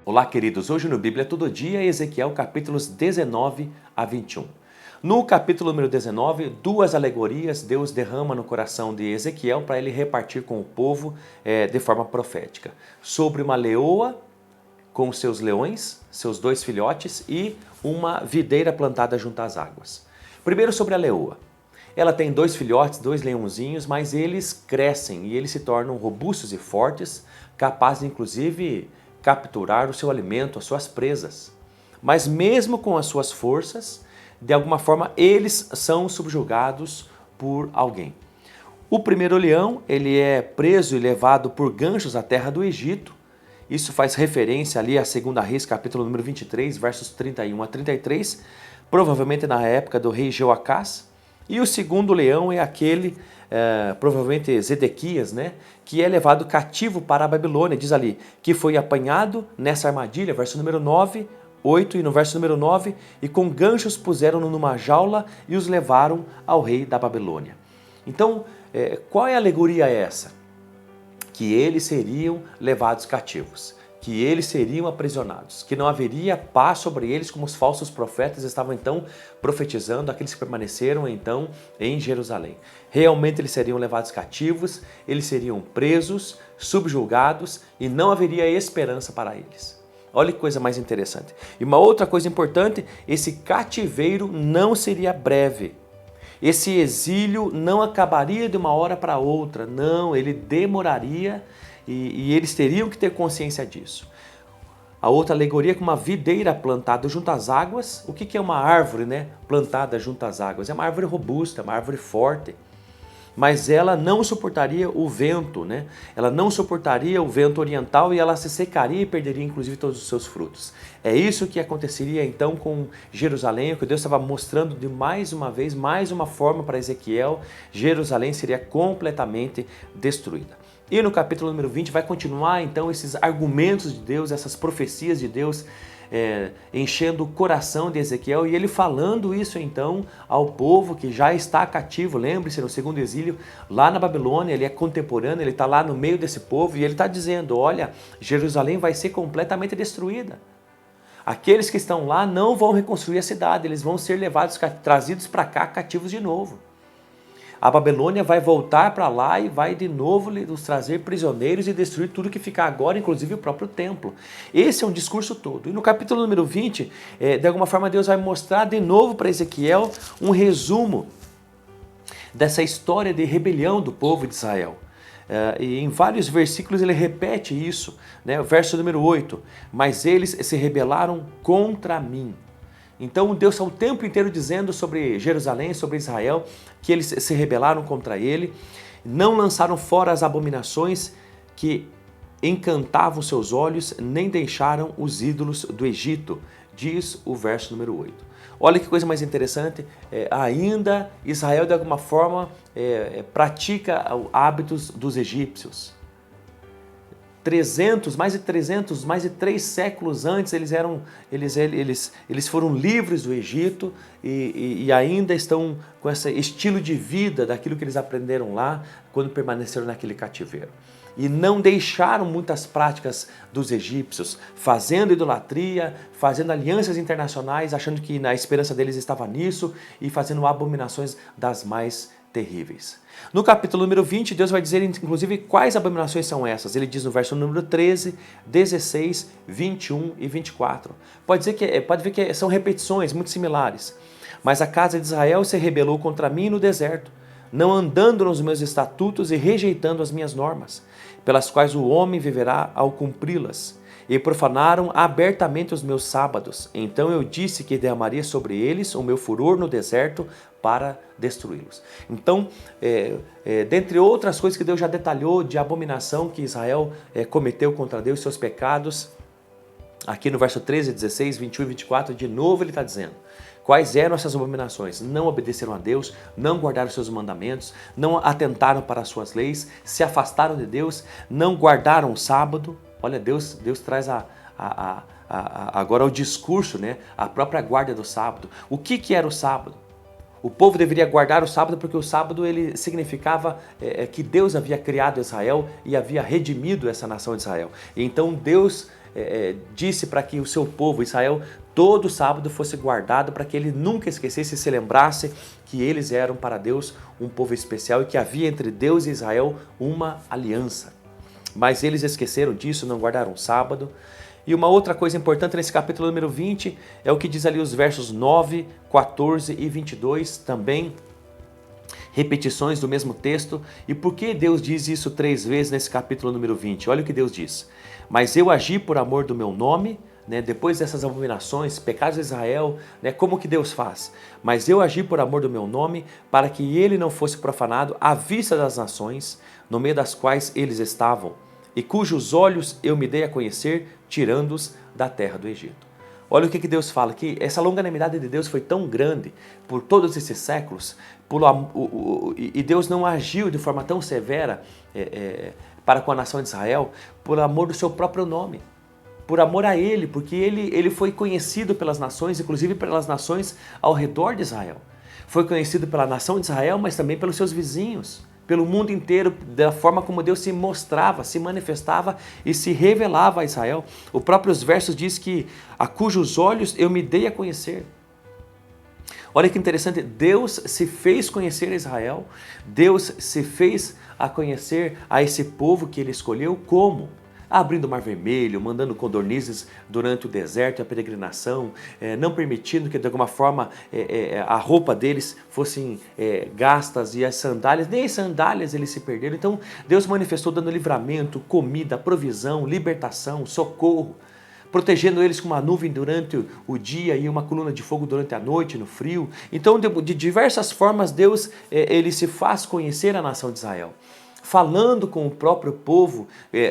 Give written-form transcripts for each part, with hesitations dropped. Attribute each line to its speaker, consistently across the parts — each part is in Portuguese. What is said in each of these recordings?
Speaker 1: Olá, queridos. Hoje no Bíblia Todo Dia, Ezequiel capítulos 19 a 21. No capítulo número 19, duas alegorias Deus derrama no coração de Ezequiel para ele repartir com o povo de forma profética. Sobre uma leoa com seus leões, seus dois filhotes, e uma videira plantada junto às águas. Primeiro sobre a leoa. Ela tem dois filhotes, dois leãozinhos, mas eles crescem e eles se tornam robustos e fortes, capazes inclusive capturar o seu alimento, as suas presas. Mas mesmo com as suas forças, de alguma forma eles são subjugados por alguém. O primeiro leão, ele é preso e levado por ganchos à terra do Egito. Isso faz referência ali a 2 Reis, capítulo número 23, versos 31 a 33, provavelmente na época do rei Jeoacás. E o segundo leão é aquele, provavelmente Zedequias, né, que é levado cativo para a Babilônia, diz ali, que foi apanhado nessa armadilha, verso número 9, 8 e no verso número 9, e com ganchos puseram-no numa jaula e os levaram ao rei da Babilônia. Então, qual é a alegoria essa? Que eles seriam levados cativos, que eles seriam aprisionados, que não haveria paz sobre eles, como os falsos profetas estavam então profetizando, aqueles que permaneceram então em Jerusalém. Realmente eles seriam levados cativos, eles seriam presos, subjugados e não haveria esperança para eles. Olha que coisa mais interessante. E uma outra coisa importante, esse cativeiro não seria breve. Esse exílio não acabaria de uma hora para outra, não, ele demoraria e eles teriam que ter consciência disso. A outra alegoria é com uma videira plantada junto às águas. O que é uma árvore, né, plantada junto às águas? É uma árvore robusta, uma árvore forte. Mas ela não suportaria o vento, né? Ela não suportaria o vento oriental e ela se secaria e perderia inclusive todos os seus frutos. É isso que aconteceria então com Jerusalém, o que Deus estava mostrando de mais uma vez, mais uma forma para Ezequiel. Jerusalém seria completamente destruída. E no capítulo número 20 vai continuar então esses argumentos de Deus, essas profecias de Deus, enchendo o coração de Ezequiel e ele falando isso então ao povo que já está cativo. Lembre-se, no segundo exílio lá na Babilônia, ele é contemporâneo, ele está lá no meio desse povo e ele está dizendo, olha, Jerusalém vai ser completamente destruída. Aqueles que estão lá não vão reconstruir a cidade, eles vão ser levados, trazidos para cá cativos de novo. A Babilônia vai voltar para lá e vai de novo nos trazer prisioneiros e destruir tudo que ficar agora, inclusive o próprio templo. Esse é um discurso todo. E no capítulo número 20, de alguma forma Deus vai mostrar de novo para Ezequiel um resumo dessa história de rebelião do povo de Israel. E em vários versículos ele repete isso, né? O verso número 8, mas eles se rebelaram contra mim. Então Deus está o tempo inteiro dizendo sobre Jerusalém, sobre Israel, que eles se rebelaram contra ele, não lançaram fora as abominações que encantavam seus olhos, nem deixaram os ídolos do Egito, diz o verso número 8. Olha que coisa mais interessante, ainda Israel de alguma forma pratica hábitos dos egípcios. Mais de 3 séculos antes eles foram livres do Egito e ainda estão com esse estilo de vida daquilo que eles aprenderam lá quando permaneceram naquele cativeiro. E não deixaram muitas práticas dos egípcios, fazendo idolatria, fazendo alianças internacionais, achando que a esperança deles estava nisso e fazendo abominações das mais terríveis. No capítulo número 20, Deus vai dizer inclusive quais abominações são essas. Ele diz no verso número 13, 16, 21 e 24. Pode ver que são repetições muito similares. Mas a casa de Israel se rebelou contra mim no deserto, não andando nos meus estatutos e rejeitando as minhas normas, pelas quais o homem viverá ao cumpri-las. E profanaram abertamente os meus sábados. Então eu disse que derramaria sobre eles o meu furor no deserto para destruí-los. Então, dentre outras coisas que Deus já detalhou de abominação que Israel cometeu contra Deus, seus pecados, aqui no verso 13, 16, 21 e 24, de novo ele está dizendo quais eram essas abominações. Não obedeceram a Deus, não guardaram seus mandamentos, não atentaram para as suas leis, se afastaram de Deus, não guardaram o sábado. Olha, Deus traz agora o discurso, né? A própria guarda do sábado. O que era o sábado? O povo deveria guardar o sábado porque o sábado ele significava que Deus havia criado Israel e havia redimido essa nação de Israel. E então Deus disse para que o seu povo, Israel, todo sábado fosse guardado para que ele nunca esquecesse e se lembrasse que eles eram para Deus um povo especial e que havia entre Deus e Israel uma aliança. Mas eles esqueceram disso, não guardaram o sábado. E uma outra coisa importante nesse capítulo número 20 é o que diz ali os versos 9, 14 e 22, também repetições do mesmo texto. E por que Deus diz isso 3 vezes nesse capítulo número 20? Olha o que Deus diz. Mas eu agi por amor do meu nome, depois dessas abominações, pecados de Israel, como que Deus faz? Mas eu agi por amor do meu nome, para que ele não fosse profanado à vista das nações, no meio das quais eles estavam, e cujos olhos eu me dei a conhecer, tirando-os da terra do Egito. Olha o que Deus fala, que essa longanimidade de Deus foi tão grande por todos esses séculos, e Deus não agiu de forma tão severa para com a nação de Israel, por amor do seu próprio nome, por amor a Ele, porque ele foi conhecido pelas nações, inclusive pelas nações ao redor de Israel. Foi conhecido pela nação de Israel, mas também pelos seus vizinhos, pelo mundo inteiro, da forma como Deus se mostrava, se manifestava e se revelava a Israel. O próprio versos diz que a cujos olhos eu me dei a conhecer. Olha que interessante, Deus se fez conhecer a Israel, Deus se fez a conhecer a esse povo que ele escolheu como? Abrindo o Mar Vermelho, mandando codornizes durante o deserto e a peregrinação, não permitindo que de alguma forma a roupa deles fossem gastas e as sandálias, nem as sandálias eles se perderam. Então Deus manifestou dando livramento, comida, provisão, libertação, socorro, protegendo eles com uma nuvem durante o dia e uma coluna de fogo durante a noite, no frio. Então de diversas formas Deus ele se faz conhecer a nação de Israel, falando com o próprio povo,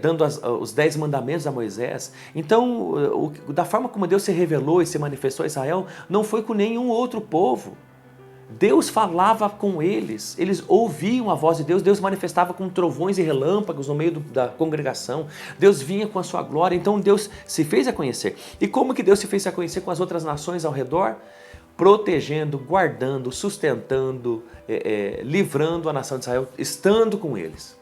Speaker 1: dando os 10 mandamentos a Moisés. Então, da forma como Deus se revelou e se manifestou a Israel, não foi com nenhum outro povo. Deus falava com eles ouviam a voz de Deus, Deus manifestava com trovões e relâmpagos no meio da congregação, Deus vinha com a sua glória, então Deus se fez a conhecer. E como que Deus se fez a conhecer com as outras nações ao redor? Protegendo, guardando, sustentando, livrando a nação de Israel, estando com eles.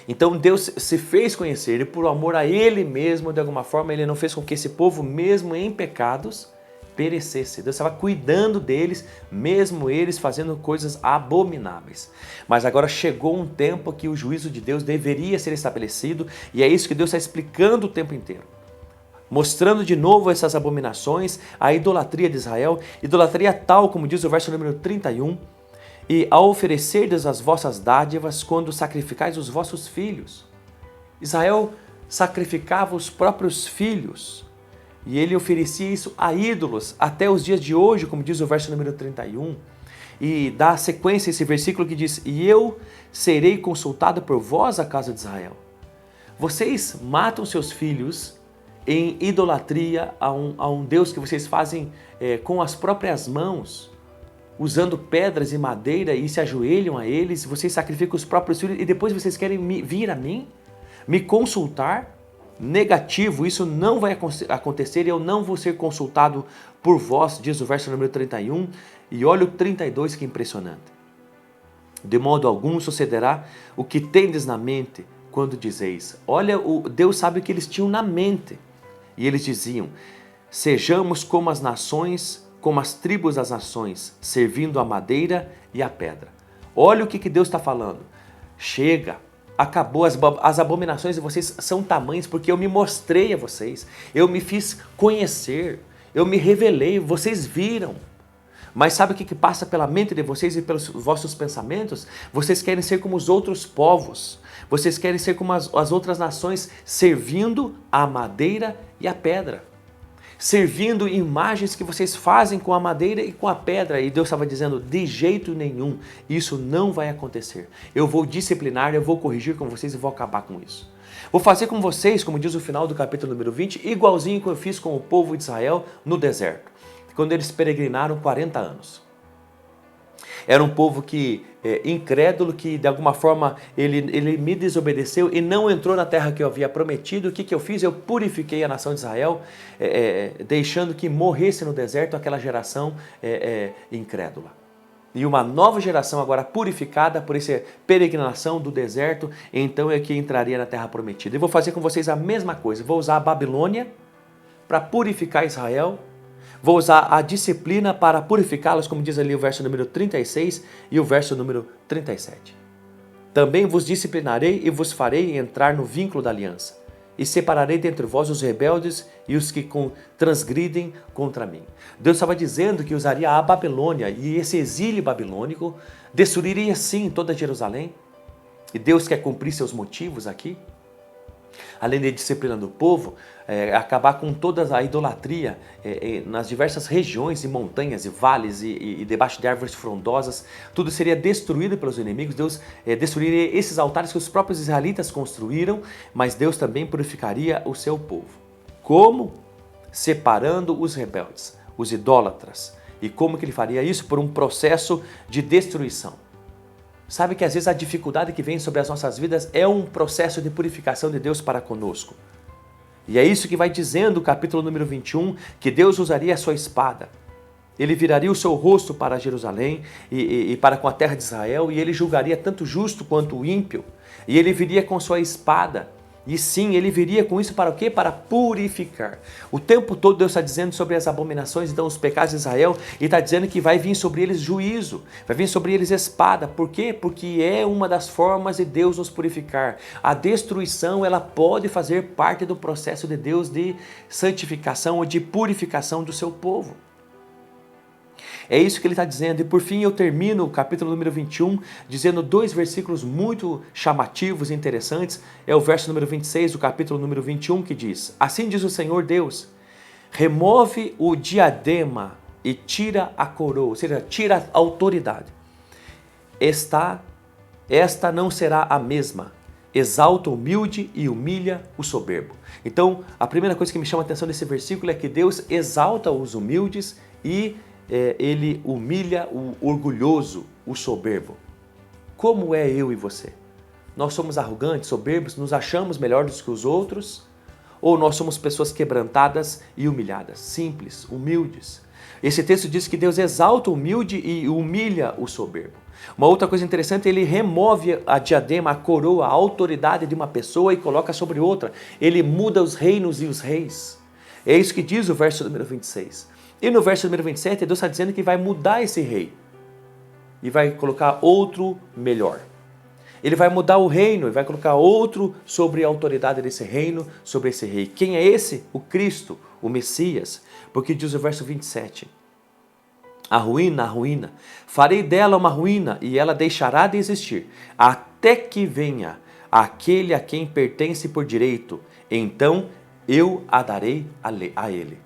Speaker 1: Então Deus se fez conhecer e por amor a Ele mesmo, de alguma forma, Ele não fez com que esse povo, mesmo em pecados, perecesse. Deus estava cuidando deles, mesmo eles fazendo coisas abomináveis. Mas agora chegou um tempo que o juízo de Deus deveria ser estabelecido e é isso que Deus está explicando o tempo inteiro, mostrando de novo essas abominações, a idolatria de Israel, idolatria tal, como diz o verso número 31, e a oferecerdes as vossas dádivas quando sacrificais os vossos filhos. Israel sacrificava os próprios filhos e ele oferecia isso a ídolos até os dias de hoje, como diz o verso número 31, e dá sequência esse versículo que diz: e eu serei consultado por vós, a casa de Israel. Vocês matam seus filhos em idolatria a um Deus que vocês fazem com as próprias mãos, usando pedras e madeira e se ajoelham a eles, vocês sacrificam os próprios filhos e depois vocês querem vir a mim, me consultar? Negativo, isso não vai acontecer e eu não vou ser consultado por vós, diz o verso número 31, e olha o 32 que impressionante. De modo algum sucederá o que tendes na mente quando dizeis. Olha, Deus sabe o que eles tinham na mente. E eles diziam: sejamos como as nações, como as tribos das nações, servindo a madeira e a pedra. Olha o que Deus está falando. Chega, acabou, as abominações de vocês são tamanhas porque eu me mostrei a vocês, eu me fiz conhecer, eu me revelei, vocês viram. Mas sabe o que passa pela mente de vocês e pelos vossos pensamentos? Vocês querem ser como os outros povos, vocês querem ser como as outras nações, servindo a madeira e a pedra, servindo imagens que vocês fazem com a madeira e com a pedra. E Deus estava dizendo: de jeito nenhum, isso não vai acontecer. Eu vou disciplinar, eu vou corrigir com vocês e vou acabar com isso. Vou fazer com vocês, como diz o final do capítulo número 20, igualzinho que eu fiz com o povo de Israel no deserto, quando eles peregrinaram 40 anos. Era um povo que incrédulo, que de alguma forma ele me desobedeceu e não entrou na terra que eu havia prometido. O que eu fiz? Eu purifiquei a nação de Israel, deixando que morresse no deserto aquela geração incrédula. e uma nova geração agora purificada por essa peregrinação do deserto, então é que entraria na terra prometida. E vou fazer com vocês a mesma coisa, vou usar a Babilônia para purificar Israel, vou usar a disciplina para purificá-los, como diz ali o verso número 36 e o verso número 37. Também vos disciplinarei e vos farei entrar no vínculo da aliança, e separarei dentre vós os rebeldes e os que transgridem contra mim. Deus estava dizendo que usaria a Babilônia, e esse exílio babilônico destruiria sim toda Jerusalém. E Deus quer cumprir seus motivos aqui. Além de disciplina do povo, acabar com toda a idolatria nas diversas regiões e montanhas e vales e debaixo de árvores frondosas, tudo seria destruído pelos inimigos. Deus destruiria esses altares que os próprios israelitas construíram, mas Deus também purificaria o seu povo. Como? Separando os rebeldes, os idólatras. E como que ele faria isso? Por um processo de destruição. Sabe que às vezes a dificuldade que vem sobre as nossas vidas é um processo de purificação de Deus para conosco. E é isso que vai dizendo o capítulo número 21, que Deus usaria a sua espada. Ele viraria o seu rosto para Jerusalém e para com a terra de Israel, e ele julgaria tanto o justo quanto o ímpio. E ele viria com sua espada. E sim, ele viria com isso para o quê? Para purificar. O tempo todo Deus está dizendo sobre as abominações, então os pecados de Israel, e está dizendo que vai vir sobre eles juízo, vai vir sobre eles espada. Por quê? Porque é uma das formas de Deus nos purificar. A destruição, ela pode fazer parte do processo de Deus de santificação ou de purificação do seu povo. É isso que ele está dizendo. E por fim eu termino o capítulo número 21 dizendo 2 versículos muito chamativos e interessantes. É o verso número 26 do capítulo número 21 que diz: Assim diz o Senhor Deus, remove o diadema e tira a coroa, ou seja, tira a autoridade. Esta não será a mesma. Exalta o humilde e humilha o soberbo. Então, a primeira coisa que me chama a atenção nesse versículo é que Deus exalta os humildes e ele humilha o orgulhoso, o soberbo. Como é eu e você? Nós somos arrogantes, soberbos, nos achamos melhores que os outros? Ou nós somos pessoas quebrantadas e humilhadas, simples, humildes? Esse texto diz que Deus exalta o humilde e humilha o soberbo. Uma outra coisa interessante, ele remove a diadema, a coroa, a autoridade de uma pessoa e coloca sobre outra. Ele muda os reinos e os reis. É isso que diz o verso número 26. E no verso número 27, Deus está dizendo que vai mudar esse rei e vai colocar outro melhor. Ele vai mudar o reino e vai colocar outro sobre a autoridade desse reino, sobre esse rei. Quem é esse? O Cristo, o Messias. Porque diz o verso 27, a ruína, farei dela uma ruína e ela deixará de existir, até que venha aquele a quem pertence por direito, então eu a darei a ele.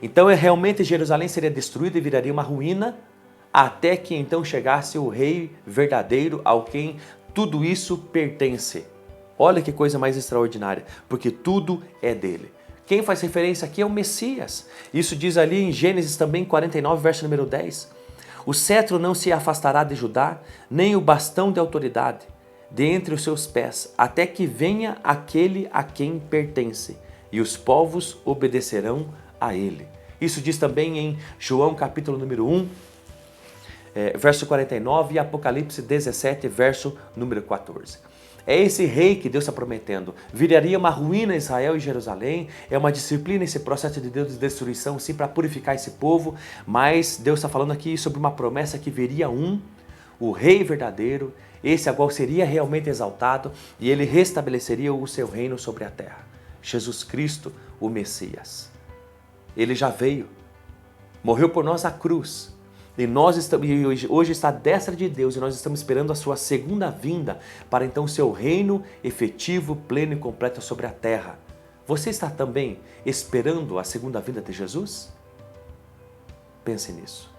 Speaker 1: Então realmente Jerusalém seria destruída e viraria uma ruína, até que então chegasse o rei verdadeiro ao quem tudo isso pertence. Olha que coisa mais extraordinária, porque tudo é dele. Quem faz referência aqui é o Messias. Isso diz ali em Gênesis também 49, verso número 10. O cetro não se afastará de Judá, nem o bastão de autoridade de entre os seus pés, até que venha aquele a quem pertence, e os povos obedecerão a ele. Isso diz também em João capítulo número 1, verso 49 e Apocalipse 17, verso número 14. É esse rei que Deus está prometendo. Viraria uma ruína Israel e Jerusalém, é uma disciplina esse processo de Deus de destruição, sim, para purificar esse povo, mas Deus está falando aqui sobre uma promessa que viria o rei verdadeiro, esse a qual seria realmente exaltado e ele restabeleceria o seu reino sobre a terra. Jesus Cristo, o Messias. Ele já veio, morreu por nós na cruz, e hoje está à destra de Deus, e nós estamos esperando a sua segunda vinda, para então o seu reino efetivo, pleno e completo sobre a terra. Você está também esperando a segunda vinda de Jesus? Pense nisso.